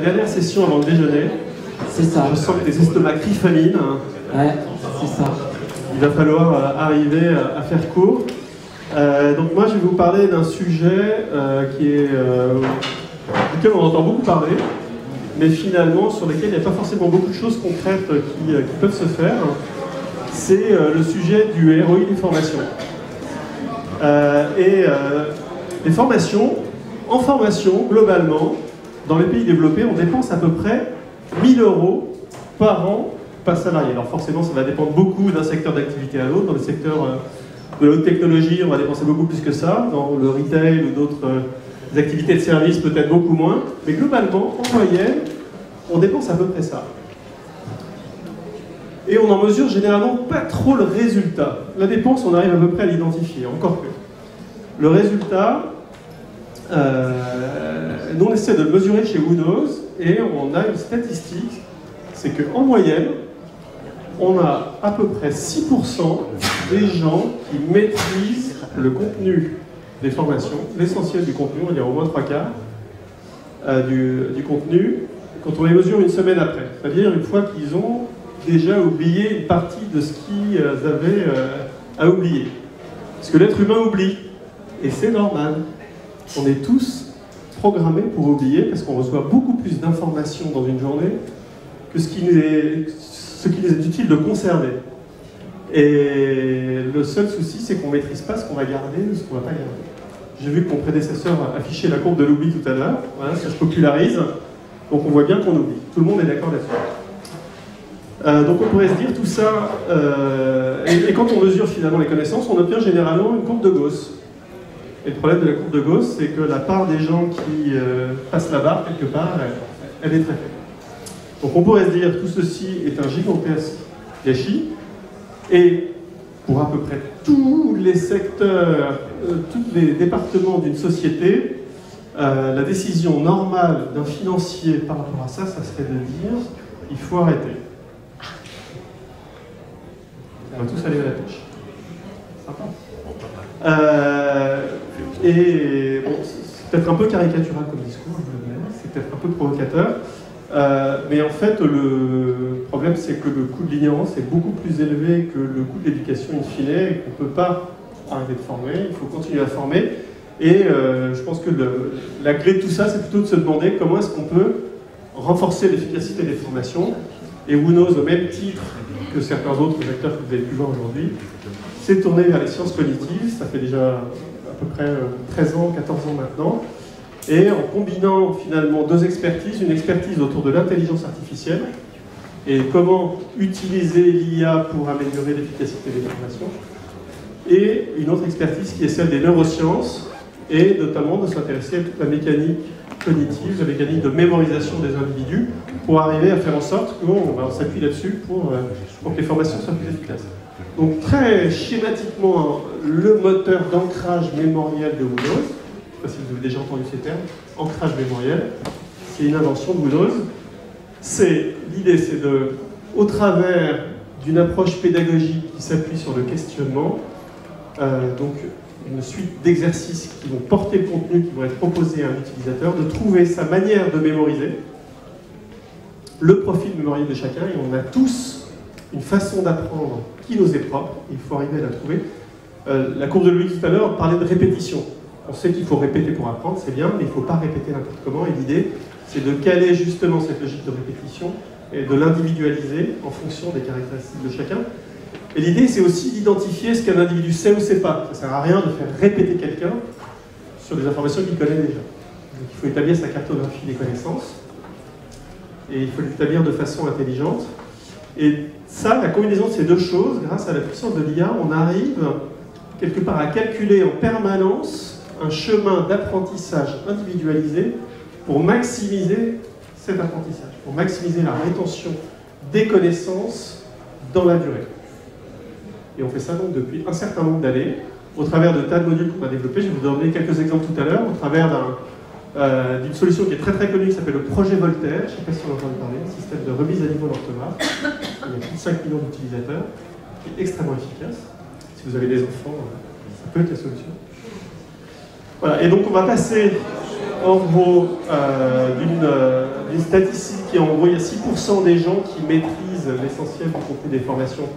dernière session avant le déjeuner. C'est ça. Je sens que les estomacs crient famine. Ouais, c'est ça. Il va falloir arriver à faire court. Donc moi, je vais vous parler d'un sujet duquel on entend beaucoup parler, mais finalement sur lequel il n'y a pas forcément beaucoup de choses concrètes qui peuvent se faire. C'est le sujet du ROI des formations. Les formations, en formation, globalement, dans les pays développés, on dépense à peu près 1 000 € par an par salarié. Alors forcément, ça va dépendre beaucoup d'un secteur d'activité à l'autre. Dans le secteur de la haute technologie, on va dépenser beaucoup plus que ça. Dans le retail ou d'autres activités de service, peut-être beaucoup moins. Mais globalement, en moyenne, on dépense à peu près ça. Et on en mesure généralement pas trop le résultat. La dépense, on arrive à peu près à l'identifier, encore que. Le résultat, nous on essaie de le mesurer chez Windows et on a une statistique, c'est qu'en moyenne, on a à peu près 6% des gens qui maîtrisent le contenu des formations, l'essentiel du contenu, on va dire au moins 3/4 du contenu, quand on les mesure une semaine après. C'est-à-dire une fois qu'ils ont déjà oublié une partie de ce qu'ils avaient à oublier. Parce que l'être humain oublie, et c'est normal. On est tous programmés pour oublier, parce qu'on reçoit beaucoup plus d'informations dans une journée que ce qu'il est utile de conserver. Et le seul souci, c'est qu'on ne maîtrise pas ce qu'on va garder ou ce qu'on ne va pas garder. J'ai vu que mon prédécesseur affichait la courbe de l'oubli tout à l'heure. Voilà, ça je popularise. Donc on voit bien qu'on oublie. Tout le monde est d'accord là-dessus. Donc on pourrait se dire tout ça, et quand on mesure finalement les connaissances, on obtient généralement une courbe de Gauss. Et le problème de la courbe de Gauss, c'est que la part des gens qui passent la barre quelque part, elle est très faible. Donc on pourrait se dire tout ceci est un gigantesque gâchis, et pour à peu près tous les secteurs, tous les départements d'une société, la décision normale d'un financier par rapport à ça, ça serait de dire il faut arrêter. On va tous aller à la pêche. Sympa. Et bon, c'est peut-être un peu caricatural comme discours, je le mets, c'est peut-être un peu provocateur, mais en fait le problème c'est que le coût de l'ignorance est beaucoup plus élevé que le coût de l'éducation in fine, et qu'on ne peut pas arrêter de former, il faut continuer à former, et je pense que la clé de tout ça c'est plutôt de se demander comment est-ce qu'on peut renforcer l'efficacité des formations, et Wunos, au même titre que certains autres acteurs que vous avez pu voir aujourd'hui, s'est tourné vers les sciences cognitives, ça fait déjà à peu près 13 ans, 14 ans maintenant, et en combinant finalement deux expertises, une expertise autour de l'intelligence artificielle, et comment utiliser l'IA pour améliorer l'efficacité des formations, et une autre expertise qui est celle des neurosciences, et notamment de s'intéresser à toute la mécanique cognitive, la mécanique de mémorisation des individus, pour arriver à faire en sorte qu'on s'appuie là-dessus pour que les formations soient plus efficaces. Donc très schématiquement, le moteur d'ancrage mémoriel de Windows, je ne sais pas si vous avez déjà entendu ces termes, ancrage mémoriel, c'est une invention de Windows. L'idée c'est au travers d'une approche pédagogique qui s'appuie sur le questionnement, donc une suite d'exercices qui vont porter le contenu, qui vont être proposés à un utilisateur, de trouver sa manière de mémoriser, le profil mémoriel de chacun, et on a tous une façon d'apprendre qui nous est propre, il faut arriver à la trouver. La courbe de Louis tout à l'heure parlait de répétition. On sait qu'il faut répéter pour apprendre, c'est bien, mais il ne faut pas répéter n'importe comment, et l'idée, c'est de caler justement cette logique de répétition et de l'individualiser en fonction des caractéristiques de chacun. Et l'idée, c'est aussi d'identifier ce qu'un individu sait ou sait pas. Ça ne sert à rien de faire répéter quelqu'un sur des informations qu'il connaît déjà. Donc il faut établir sa cartographie des connaissances, et il faut l'établir de façon intelligente. Et ça, la combinaison de ces deux choses, grâce à la puissance de l'IA, on arrive quelque part à calculer en permanence un chemin d'apprentissage individualisé pour maximiser cet apprentissage, pour maximiser la rétention des connaissances dans la durée. Et on fait ça donc depuis un certain nombre d'années, au travers de tas de modules qu'on a développés. Je vais vous donner quelques exemples tout à l'heure, au travers d'une solution qui est très très connue, qui s'appelle le projet Voltaire. Je ne sais pas si on a entendu parler, un système de remise à niveau d'orthographe. Il y a plus de 5 millions d'utilisateurs, qui est extrêmement efficace. Si vous avez des enfants, ça peut être la solution. Voilà, et donc on va passer en gros une statistique qui est en gros, il y a 6% des gens qui maîtrisent l'essentiel du contenu des formations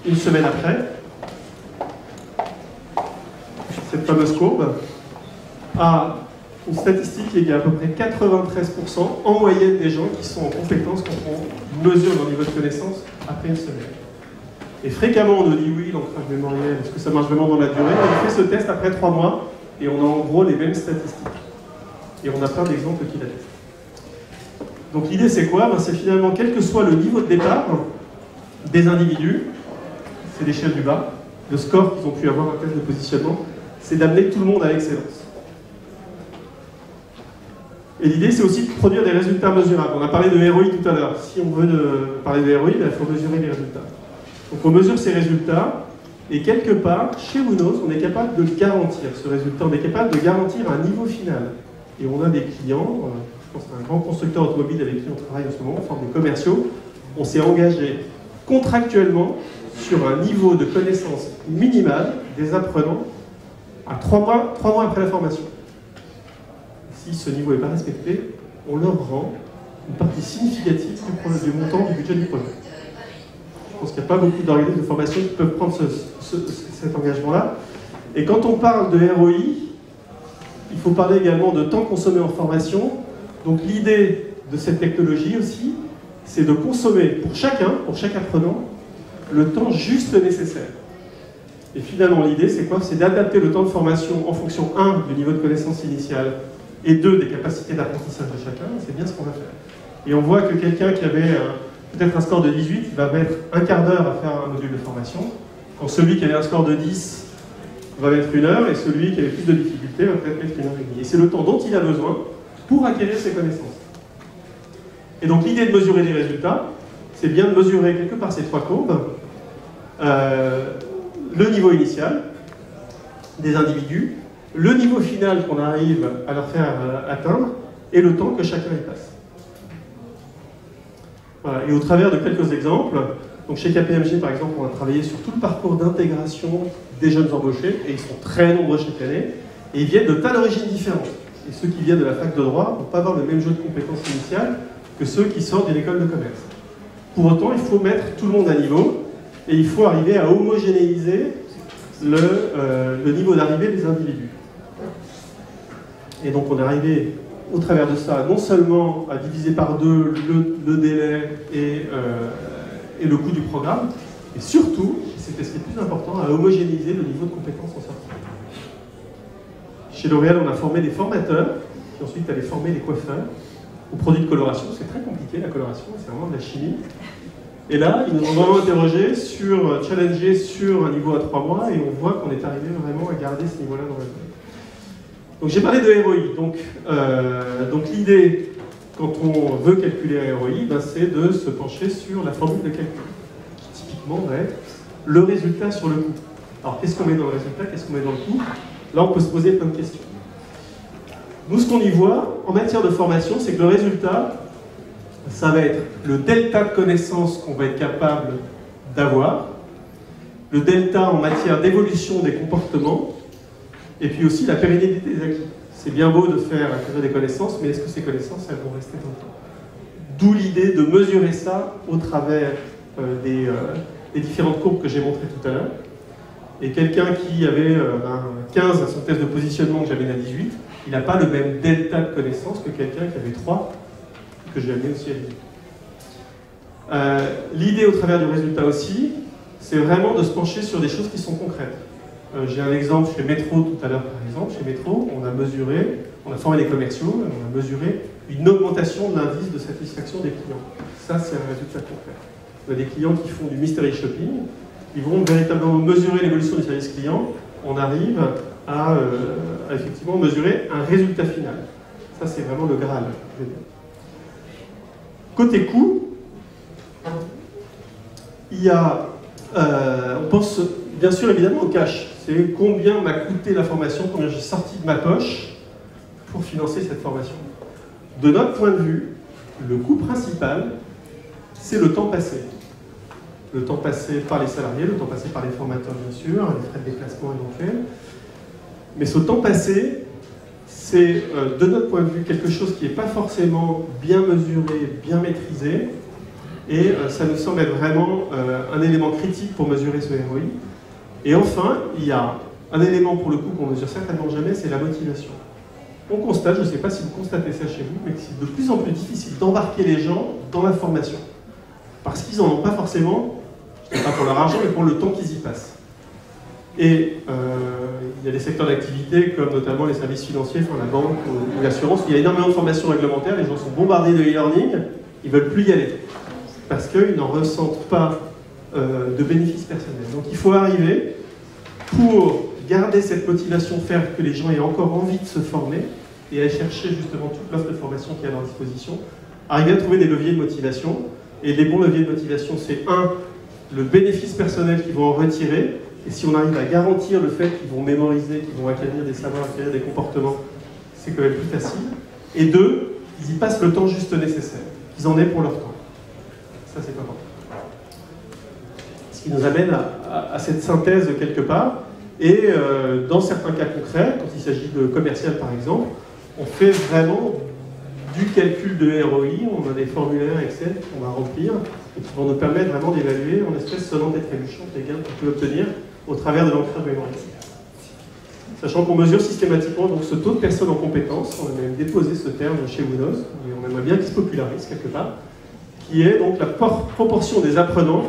une semaine après. Cette fameuse courbe a une statistique qui est à peu près 93% en moyenne des gens qui sont en compétence quand on mesure leur niveau de connaissance après une semaine. Et fréquemment on nous dit oui, l'ancrage mémoriel, est-ce que ça marche vraiment dans la durée? On fait ce test après 3 mois et on a en gros les mêmes statistiques. Et on a plein d'exemples qui l'attestent. Donc l'idée c'est quoi? C'est finalement, quel que soit le niveau de départ des individus, c'est l'échelle du bas, le score qu'ils ont pu avoir en test de positionnement, c'est d'amener tout le monde à l'excellence. Et l'idée c'est aussi de produire des résultats mesurables. On a parlé de ROI tout à l'heure. Si on veut parler de ROI, il faut mesurer les résultats. Donc on mesure ces résultats, et quelque part, chez Woonos, on est capable de garantir ce résultat, on est capable de garantir un niveau final. Et on a des clients, je pense à un grand constructeur automobile avec qui on travaille en ce moment, en forme de commerciaux, on s'est engagé contractuellement sur un niveau de connaissance minimal des apprenants à 3 mois après la formation. Si ce niveau n'est pas respecté, on leur rend une partie significative du montant du budget du projet. Je pense qu'il n'y a pas beaucoup d'organismes de formation qui peuvent prendre cet engagement-là. Et quand on parle de ROI, il faut parler également de temps consommé en formation. Donc l'idée de cette technologie aussi, c'est de consommer pour chaque apprenant, le temps juste nécessaire. Et finalement l'idée c'est quoi? C'est d'adapter le temps de formation en fonction 1 du niveau de connaissance initiale et 2 des capacités d'apprentissage de chacun. C'est bien ce qu'on va faire. Et on voit que quelqu'un qui avait peut-être un score de 18 va mettre un quart d'heure à faire un module de formation, quand celui qui avait un score de 10 va mettre 1 heure, et celui qui avait plus de difficultés va peut-être mettre 1 heure et demie. Et c'est le temps dont il a besoin pour acquérir ses connaissances. Et donc l'idée de mesurer les résultats, c'est bien de mesurer quelque part ces 3 courbes, le niveau initial des individus, le niveau final qu'on arrive à leur faire atteindre, et le temps que chacun y passe. Voilà. Et au travers de quelques exemples, donc chez KPMG par exemple, on a travaillé sur tout le parcours d'intégration des jeunes embauchés, et ils sont très nombreux chaque année, et ils viennent de tas d'origines différentes. Et ceux qui viennent de la fac de droit ne vont pas avoir le même jeu de compétences initiales que ceux qui sortent d'une école de commerce. Pour autant, il faut mettre tout le monde à niveau, et il faut arriver à homogénéiser le niveau d'arrivée des individus. Et donc on est arrivé au travers de ça, non seulement à diviser par 2 le délai et le coût du programme, mais surtout, c'était ce qui est le plus important, à homogénéiser le niveau de compétences en sortie. Chez L'Oréal, on a formé des formateurs, qui ensuite allaient former les coiffeurs aux produits de coloration. C'est très compliqué la coloration, c'est vraiment de la chimie. Et là, ils nous ont vraiment interrogés, challengés sur un niveau à 3 mois, et on voit qu'on est arrivé vraiment à garder ce niveau-là dans la vie. Donc j'ai parlé de ROI. Donc l'idée, quand on veut calculer un ROI, c'est de se pencher sur la formule de calcul, qui typiquement va être le résultat sur le coût. Alors qu'est-ce qu'on met dans le résultat, qu'est-ce qu'on met dans le coût? Là, on peut se poser plein de questions. Nous, ce qu'on y voit en matière de formation, c'est que le résultat, ça va être le delta de connaissances qu'on va être capable d'avoir, le delta en matière d'évolution des comportements, et puis aussi la pérennité des acquis. C'est bien beau de faire acquérir des connaissances, mais est-ce que ces connaissances, elles vont rester dans le temps? D'où l'idée de mesurer ça au travers des différentes courbes que j'ai montrées tout à l'heure. Et quelqu'un qui avait 15 à son test de positionnement que j'avais à 18, il n'a pas le même delta de connaissances que quelqu'un qui avait 3, que j'ai amené aussi à 18. L'idée au travers du résultat aussi, c'est vraiment de se pencher sur des choses qui sont concrètes. J'ai un exemple chez Métro tout à l'heure, par exemple. Chez Métro, on a formé les commerciaux, on a mesuré une augmentation de l'indice de satisfaction des clients. Ça, c'est un résultat concret. On a des clients qui font du mystery shopping, ils vont véritablement mesurer l'évolution du service client, on arrive à effectivement mesurer un résultat final. Ça, c'est vraiment le Graal, je veux dire. Côté coût, il y a, on pense bien sûr évidemment au cash. C'est combien m'a coûté la formation, combien j'ai sorti de ma poche pour financer cette formation. De notre point de vue, le coût principal, c'est le temps passé. Le temps passé par les salariés, le temps passé par les formateurs bien sûr, les frais de déplacement éventuels. Mais ce temps passé, c'est de notre point de vue quelque chose qui n'est pas forcément bien mesuré, bien maîtrisé, et ça nous semble être vraiment un élément critique pour mesurer ce ROI. Et enfin, il y a un élément pour le coup qu'on ne mesure certainement jamais, c'est la motivation. On constate, je ne sais pas si vous constatez ça chez vous, mais que c'est de plus en plus difficile d'embarquer les gens dans la formation. Parce qu'ils n'en ont pas forcément, je ne dis pas pour leur argent, mais pour le temps qu'ils y passent. Et il y a des secteurs d'activité comme notamment les services financiers, enfin la banque ou l'assurance, où il y a énormément de formations réglementaires, les gens sont bombardés de e-learning, ils ne veulent plus y aller. Parce qu'ils n'en ressentent pas de bénéfices personnels. Donc il faut arriver, pour garder cette motivation, faire que les gens aient encore envie de se former, et aller chercher justement toute l'offre de formation qui est à leur disposition, arriver à trouver des leviers de motivation. Et les bons leviers de motivation, c'est le bénéfice personnel qu'ils vont en retirer, et si on arrive à garantir le fait qu'ils vont mémoriser, qu'ils vont acquérir des savoirs, acquérir des comportements, c'est quand même plus facile. Et deux, ils y passent le temps juste nécessaire, qu'ils en aient pour leur temps. Ça, c'est important. Ce qui nous amène à cette synthèse quelque part. Et dans certains cas concrets, quand il s'agit de commercial par exemple, on fait vraiment du calcul de ROI, on a des formulaires Excel qu'on va remplir et qui vont nous permettre vraiment d'évaluer en espèces sonnantes et trébuchantes les gains qu'on peut obtenir au travers de l'ancrage mémoriel. Sachant qu'on mesure systématiquement donc, ce taux de personnes en compétences, on a même déposé ce terme chez Windows, et on aimerait bien qu'il se popularise quelque part, qui est donc la proportion des apprenants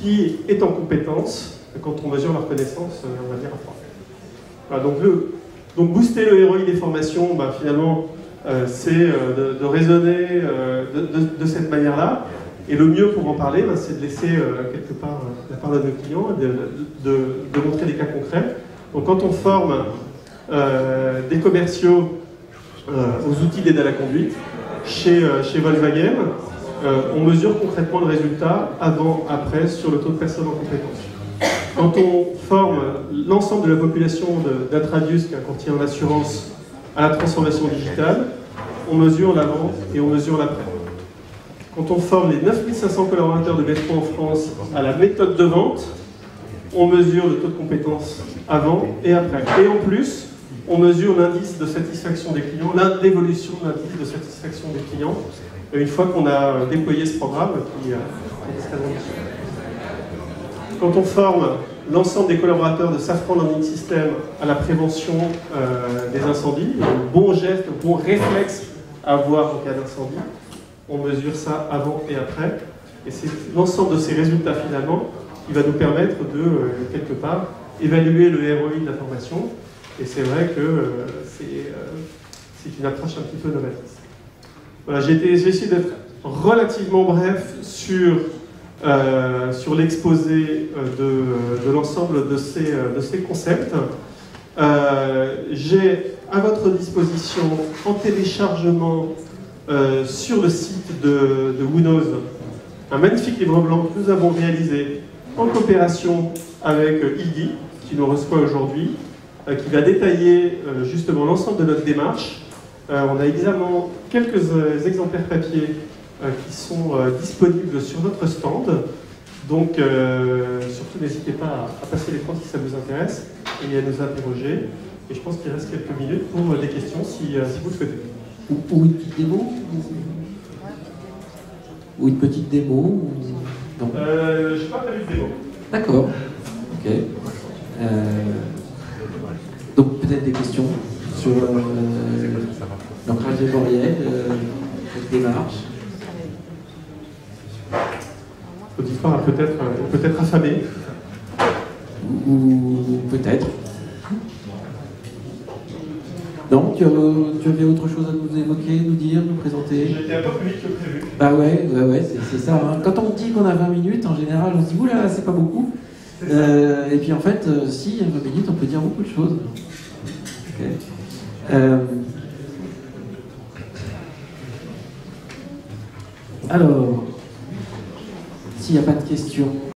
qui est en compétence quand on mesure leur connaissance, on va dire, à 3. Voilà, donc booster le ROI des formations, bah, finalement, c'est de raisonner de cette manière-là. Et le mieux pour en parler, bah, c'est de laisser quelque part la part de nos clients, de montrer des cas concrets. Donc quand on forme des commerciaux aux outils d'aide à la conduite, chez Volkswagen, on mesure concrètement le résultat avant-après sur le taux de personnes en compétence. Quand on forme l'ensemble de la population d'Atradius, qui est un courtier en assurance, à la transformation digitale, on mesure l'avant et on mesure l'après. Quand on forme les 9500 collaborateurs de Métro en France à la méthode de vente, on mesure le taux de compétence avant et après. Et en plus, on mesure l'indice de satisfaction des clients, l'évolution de l'indice de satisfaction des clients, une fois qu'on a déployé ce programme qui est extrêmement utile. Quand on forme l'ensemble des collaborateurs de Safran Learning System à la prévention des incendies, le bon geste, le bon réflexe à avoir en cas d'incendie, on mesure ça avant et après. Et c'est l'ensemble de ces résultats finalement qui va nous permettre de, quelque part, évaluer le ROI de la formation. Et c'est vrai que c'est une approche un petit peu novatrice. Voilà, j'ai essayé d'être relativement bref sur l'exposé de l'ensemble de ces concepts. J'ai à votre disposition en téléchargement sur le site de Windows un magnifique livre blanc que nous avons réalisé en coopération avec Ilgi, qui nous reçoit aujourd'hui, qui va détailler justement l'ensemble de notre démarche. On a également quelques exemplaires papier qui sont disponibles sur notre stand. Donc, surtout, n'hésitez pas à passer l'écran si ça vous intéresse et à nous interroger. Et je pense qu'il reste quelques minutes pour des questions si vous le souhaitez. Ou une petite démo ou une petite démo non. Je n'ai pas prévu de démo. D'accord. Ok. Donc, peut-être des questions sur l'ancrage mémoriel, cette démarche. L'auditoire est peut-être affamé. Ou peut-être. Non, tu avais autre chose à nous évoquer, nous dire, nous présenter? J'ai été un peu plus vite que prévu. Bah ouais, c'est ça. Hein. Quand on dit qu'on a 20 minutes, en général, on se dit oula, c'est pas beaucoup. Et puis en fait, si, 20 minutes, on peut dire beaucoup de choses. Okay. Alors, s'il n'y a pas de questions.